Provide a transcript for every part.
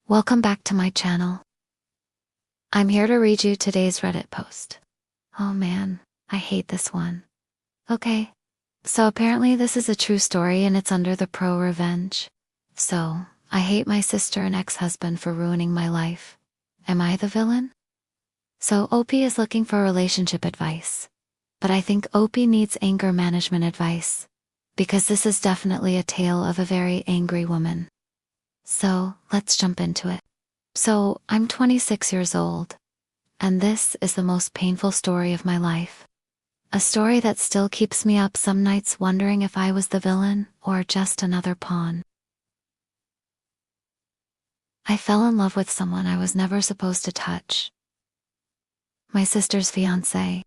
Welcome back to my channel. I'm here to read you today's Reddit post. Oh man, I hate this one. Okay, so apparently this is a true story and it's under the pro revenge. So, I hate my sister and ex-husband for ruining my life. Am I the villain? So Opie is looking for relationship advice. But I think Opie needs anger management advice. Because this is definitely a tale of a very angry woman. So, let's jump into it. So, I'm 26 years old, and this is the most painful story of my life. A story that still keeps me up some nights wondering if I was the villain or just another pawn. I fell in love with someone I was never supposed to touch. My sister's fiancé.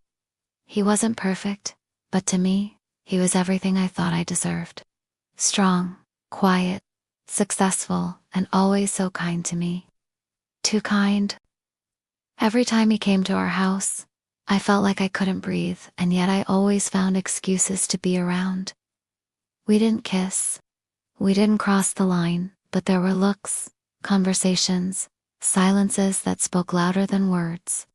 He wasn't perfect, but to me, he was everything I thought I deserved. Strong, quiet, successful, and always so kind to me. Too kind. Every time he came to our house, I felt like I couldn't breathe, and yet I always found excuses to be around. We didn't kiss. We didn't cross the line, but there were looks, conversations, silences that spoke louder than words.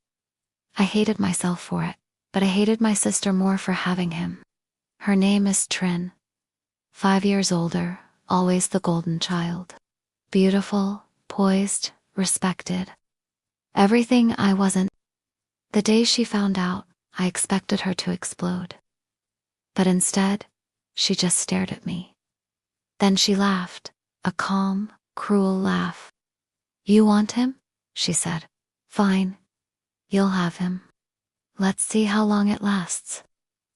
I hated myself for it, but I hated my sister more for having him. Her name is Trin. 5 years older, always the golden child. Beautiful, poised, respected. Everything I wasn't. The day she found out, I expected her to explode. But instead, she just stared at me. Then she laughed, a calm, cruel laugh. "You want him?" she said. "Fine. You'll have him. Let's see how long it lasts."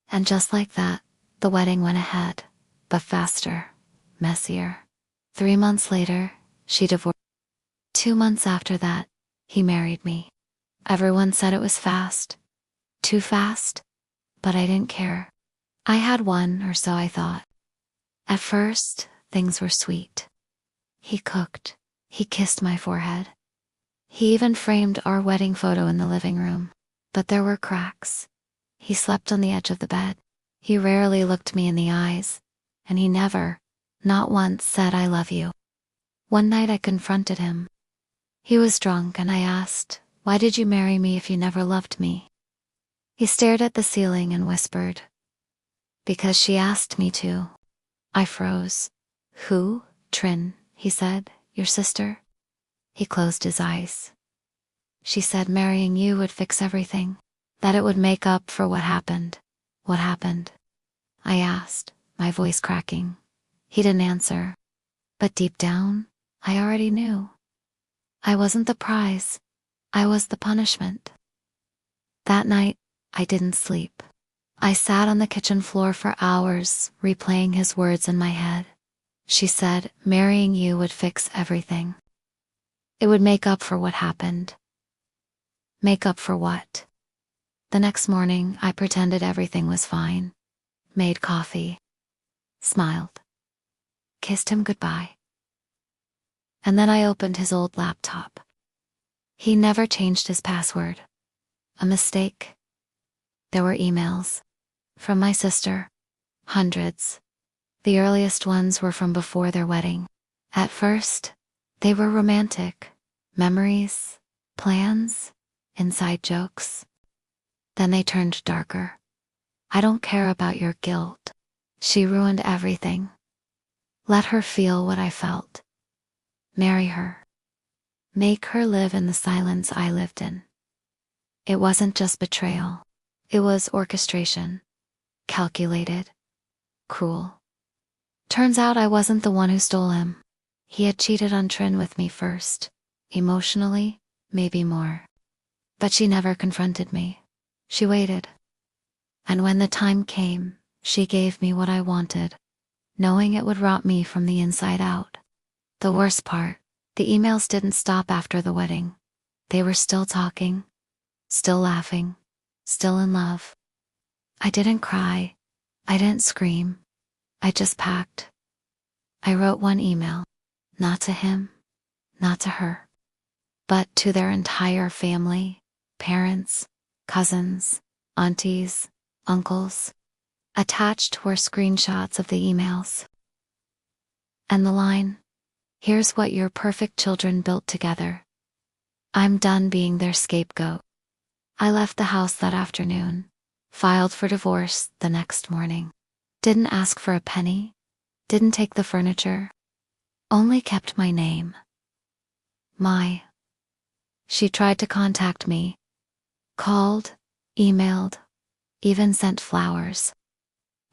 And just like that, the wedding went ahead, but faster, messier. 3 months later, she divorced. 2 months after that, he married me. Everyone said it was fast. Too fast? But I didn't care. I had one, or so I thought. At first, things were sweet. He cooked. He kissed my forehead. He even framed our wedding photo in the living room. But there were cracks. He slept on the edge of the bed. He rarely looked me in the eyes. And he never, not once, said "I love you." One night I confronted him. He was drunk and I asked, "Why did you marry me if you never loved me?" He stared at the ceiling and whispered, "Because she asked me to." I froze. "Who? Trin," he said. "Your sister?" He closed his eyes. "She said marrying you would fix everything, that it would make up for what happened." "What happened?" I asked, my voice cracking. He didn't answer. But deep down, I already knew. I wasn't the prize. I was the punishment. That night, I didn't sleep. I sat on the kitchen floor for hours, replaying his words in my head. She said, "Marrying you would fix everything. It would make up for what happened." Make up for what? The next morning, I pretended everything was fine. Made coffee. Smiled. Kissed him goodbye. And then I opened his old laptop. He never changed his password. A mistake. There were emails. From my sister. Hundreds. The earliest ones were from before their wedding. At first, they were romantic. Memories. Plans. Inside jokes. Then they turned darker. "I don't care about your guilt. She ruined everything. Let her feel what I felt. Marry her. Make her live in the silence I lived in." It wasn't just betrayal. It was orchestration. Calculated. Cruel. Turns out I wasn't the one who stole him. He had cheated on Trin with me first. Emotionally, maybe more. But she never confronted me. She waited. And when the time came, she gave me what I wanted, knowing it would rot me from the inside out. The worst part, the emails didn't stop after the wedding. They were still talking, still laughing, still in love. I didn't cry. I didn't scream. I just packed. I wrote one email, not to him, not to her, but to their entire family, parents, cousins, aunties, uncles. Attached were screenshots of the emails. And the line, Here's what your perfect children built together. I'm done being their scapegoat. I left the house that afternoon, filed for divorce the next morning. Didn't ask for a penny, didn't take the furniture, only kept my name. She tried to contact me, called, emailed, even sent flowers.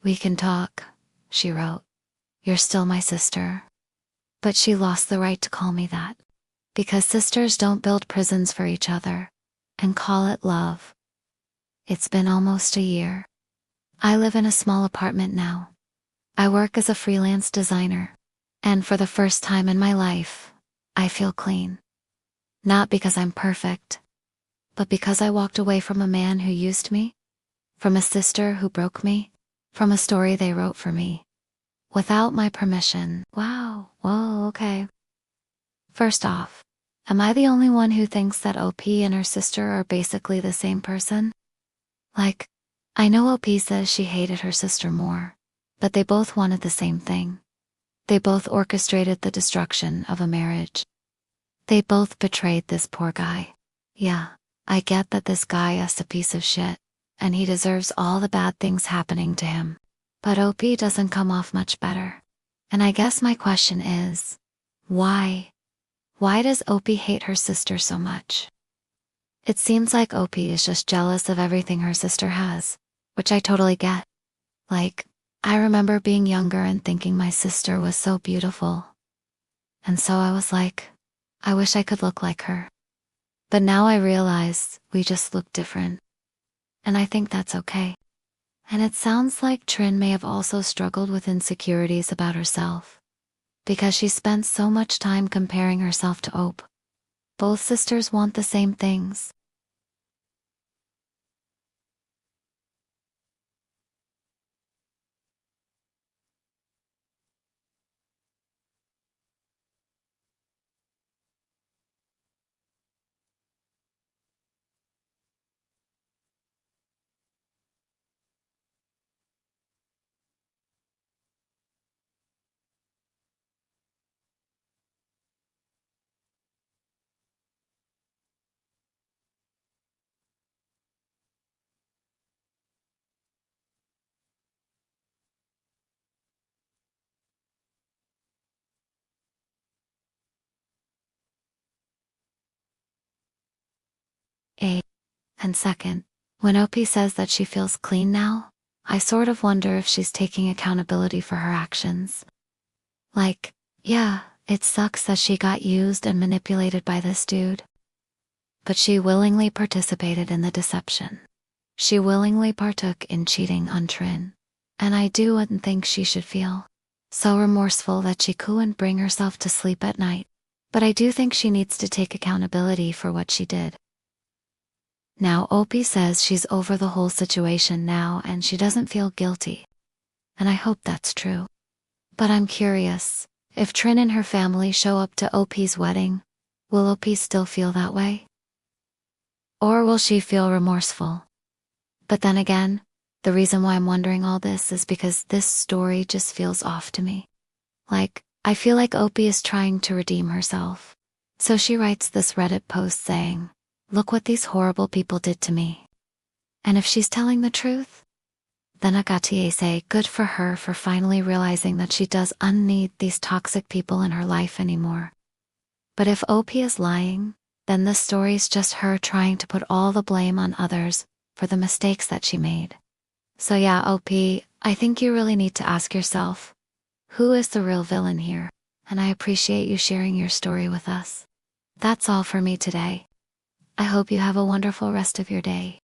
We can talk, she wrote. You're still my sister. But she lost the right to call me that. Because sisters don't build prisons for each other and call it love. It's been almost a year. I live in a small apartment now. I work as a freelance designer. And for the first time in my life, I feel clean. Not because I'm perfect, but because I walked away from a man who used me, from a sister who broke me, from a story they wrote for me. Without my permission. Wow, whoa, okay. First off, am I the only one who thinks that OP and her sister are basically the same person? Like, I know OP says she hated her sister more, but they both wanted the same thing. They both orchestrated the destruction of a marriage. They both betrayed this poor guy. Yeah, I get that this guy is a piece of shit, and he deserves all the bad things happening to him. But OP doesn't come off much better. And I guess my question is, why? Why does OP hate her sister so much? It seems like OP is just jealous of everything her sister has, which I totally get. Like, I remember being younger and thinking my sister was so beautiful. And so I was like, I wish I could look like her. But now I realize we just look different. And I think that's okay. And it sounds like Trin may have also struggled with insecurities about herself, because she spent so much time comparing herself to Ope. Both sisters want the same things. And second, when OP says that she feels clean now, I sort of wonder if she's taking accountability for her actions. Like, yeah, it sucks that she got used and manipulated by this dude. But she willingly participated in the deception. She willingly partook in cheating on Trin. And I do and think she should feel so remorseful that she couldn't bring herself to sleep at night. But I do think she needs to take accountability for what she did. Now Opie says she's over the whole situation now and she doesn't feel guilty. And I hope that's true. But I'm curious, if Trin and her family show up to OP's wedding, will OP still feel that way? Or will she feel remorseful? But then again, the reason why I'm wondering all this is because this story just feels off to me. Like, I feel like Opie is trying to redeem herself. So she writes this Reddit post saying, "Look what these horrible people did to me." And if she's telling the truth, then I got to say good for her for finally realizing that she doesn't need these toxic people in her life anymore. But if OP is lying, then this story's just her trying to put all the blame on others for the mistakes that she made. So yeah, OP, I think you really need to ask yourself, who is the real villain here? And I appreciate you sharing your story with us. That's all for me today. I hope you have a wonderful rest of your day.